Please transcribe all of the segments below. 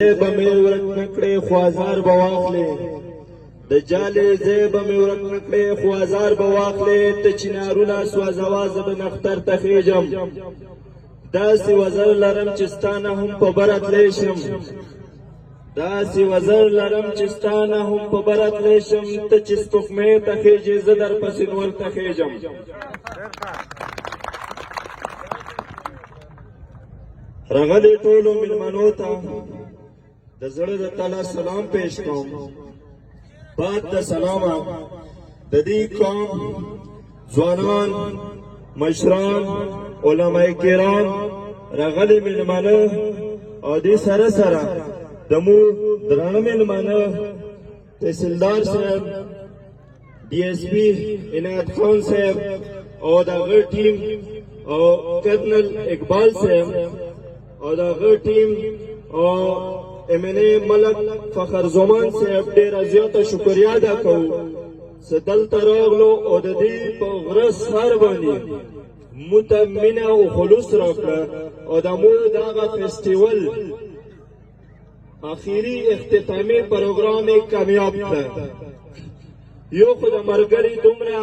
به مې ورک نکړې خو ازار به واخلې د جالې ځای به مې ورک نکړې خو ازار به واخلې ته چنارونه سوځوه زه به نختر ته خېږم داسې وزر لرم چې ستا نه هم په بره تلی شم داسې وزر لرم چې ستا نه هم په بره تلی شم ته چې سپوږمۍ ته خېږې زه درپسې نور ته خېږم راغلي ټولو مېلمنو ته د زړه د تله سلام پیش کوم بعد د سلامه د دې قوم ځوانان مشران علماء کرام راغلي مېلمانه او دې سره سره زموږ درانه مېلمانه تحصیلدار صاحب DSP عنایت خان صاحب او د هغه ټیم او کرنل اقبال صاحب او د هغه ټیم او MNA ملک فخر زمان صاحب ډېره زیاته شکریا ادا کوو چې دلته راغلو او د دې په غره سر باندې موږ ته مینه او خلوص راکړه او د موږ دغه فیسټیول آخري اختتامي پروګرام یې کامیاب کړه یو خو د ملګري دومره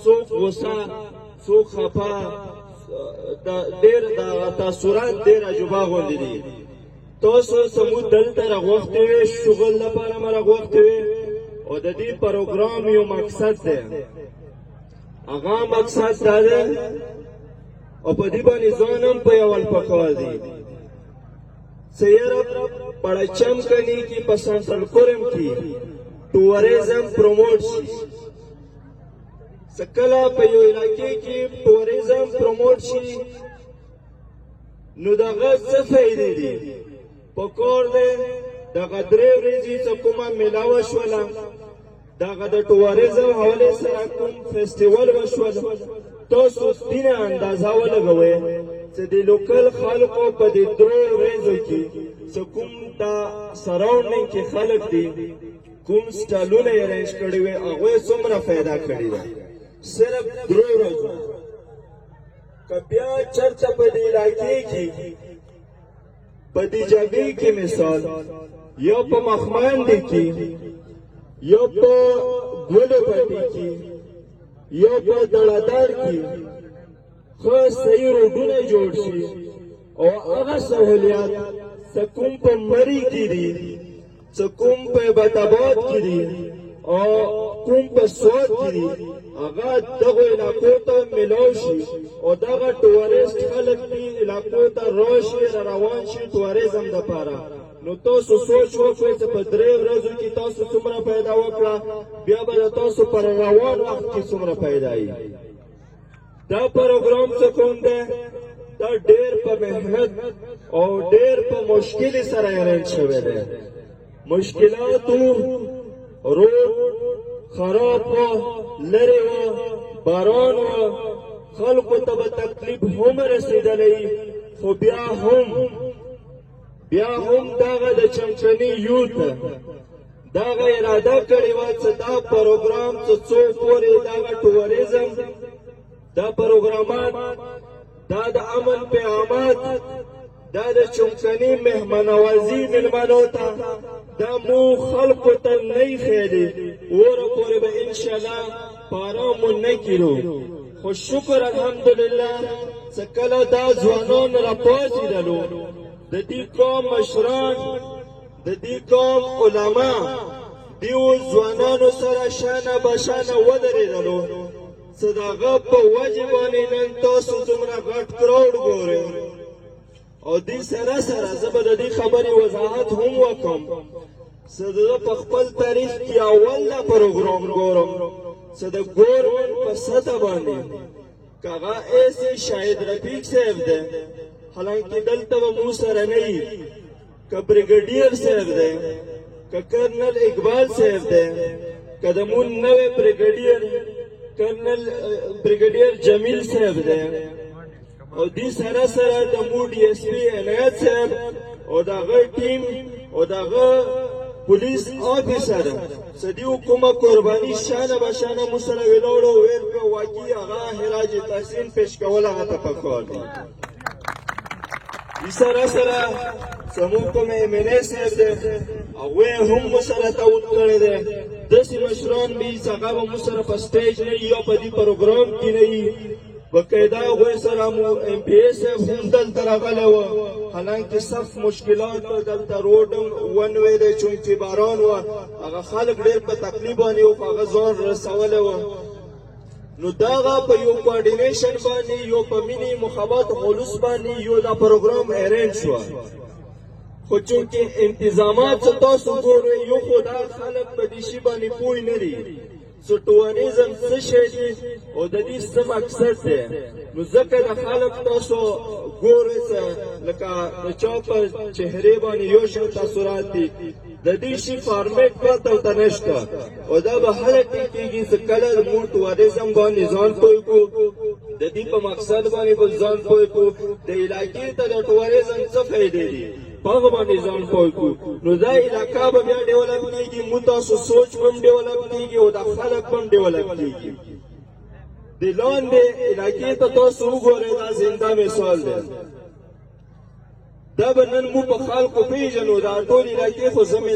څوک غوسه څوک خفه ډېر د تاثرات ډېر عجوبه غوندې دي تاسو زموږ دلته راغوښتي وئ شغل لپاره مو راغوښتي وئ او د دې پروګرام یو مقصد دی هغه مقصد دا دی او په دې باندې ځان هم په یو پکار دی چې یاره پړچم کني کې په سنټرل کورم کې ټوریزم پروموټ شي سکلا په یو علاقې کې ټوریزم پروموټ شي نو دغه څه فایده دي پکور دی دغه درې ورځې چې کومه میلاوه شوله دغه د ټوریزم حوالې سره کوم فیسټیول وشوله تاسو دینه اندازه ولګوئ چې د لوکل خلکو په دې درې ورځو کې چې کوم دا سراونډینګ کې خلک دي کوم سټالونه یې ارینج کړي وي هغوی څومره فایده کړې ده صرف درې ورځو که بیا چرته په دې علاقې کې په دې جګړې کې مثال یا په مخماندې کې یا په ګلو پټي کې یا په دړادار کې ښه صحیح روډونه جوړ شي او هغه سهولیات څه کوم په مري کې دي څه کوم په بټاباد کې دي او کوم په سوات کې دي هغه دغه علاقو ته میلاو شي او دغه ټوریسټ خلک دې علاقو ته راشي روان شي ټوریزم دپاره نو تاسو سوچ وکړئ چې په درې ورځو کې تاسو څومره پیدا وکړه بیا به د تاسو پر روان وخت کې څومره پیدا وي دا پروګرام څه کوم دی دا ډېر په محنت او ډېر په مشکلې سره ارینج شوی دی مشکلاتو روډ خراب و لرې و باران و خلکو ته به تکلیف هم رسېدلی خو بیا هم دغه د چمچني یوت دغه اراده کړې وه چې دا پروګرام څه څو پورې دغه ټوریزم دا پروګرامات دا د امن پیغامات دا د چمچني مهمانوازي مېلمنو ته دا مو خلکو ته نه ښیلي وره پورې به انشاءالله پاره مو نه کړو خو شکر الحمدلله چې کله دا ځوانان راپاڅېدلو د دې قوم مشران د دې قوم علما دیو ځوانانو سره شانه بشانه ودرېدلو چې د هغه په وجې باندې نن تاسو دومره غټ کراوډ ګورئ او دې سره سره زه به د دې خبرې وضاحت هم وکړم چې زه په خپل تاریخ کې اول دا پروګرام ګورم چې د ګورمنټ په سطح باندې که هغه ایسې شاهد رفیق صاحب دی حالانکه دلته به مو سره نه وي که بریګیډیر صاحب دی که کرنل اقبال صاحب دی که د مون نوی بریګیډیر کرنل بریګیډیر جمیل صاحب دی او دې سره سره د مو DSP عنایت صاحب او د هغه ټیم او د هغه پولیس آفیسر چې دوی کومه قرباني شانه بشانه مو سره ولاړو ویل که واقعي هغه خراج تحسین پیش کول هغه ته پکار دی سره زموږ کوم MLA صاحب دی هغوی هم مو سره تعهد کړی دی داسې مشران به وي چې هغه به مو سره په سټیج نه وي یا په دې پروګرام کې نه وي باقاعده هغوی سره مو MPA صاحب هم دلته راغلی و حالانکه سخت مشکلات و دلته روډ هم ون وی دی چونکې باران و هغه خلک ډېر په تکلیف باندې و خو هغه ځان رسولی و نو دغه په یو کوارډینیشن باندې یو په مینې محبت خلوص باندې یو دا پروګرام ارینج شو خو چونکې انتظامات چې تاسو ګورئ یو خو دا خلک په دې شي باندې پوه نه دي چې ټوریزم څه شی دی او د دې څه مقصد دی نو ځکه د خلک تاسو ګورئ چې لکه د چا په چهرې باندې یو شان تاثرات دي د دې شي فارمیټ پرته ورته نشته او دا به هله ټیکېږي چې کله موږ ټوریزم باندې ځان پوه کړو د دې په مقصد باندې به ځان پوه کړو د علاقې ته د ټوریزم څه فایدې دي په هغه باندې ځان پوه کړو نو دا علاقه به بیا ډیولپ کېږي موږ تاسو سوچ هم ډیولپ کېږي او د خلک هم ډیولپ کېږي د لاندې علاقې ته تاسو وګورئ دا زنده مثال دی دا به نن موږ په خلکو پېژنو دا ټول علاقې خو زمې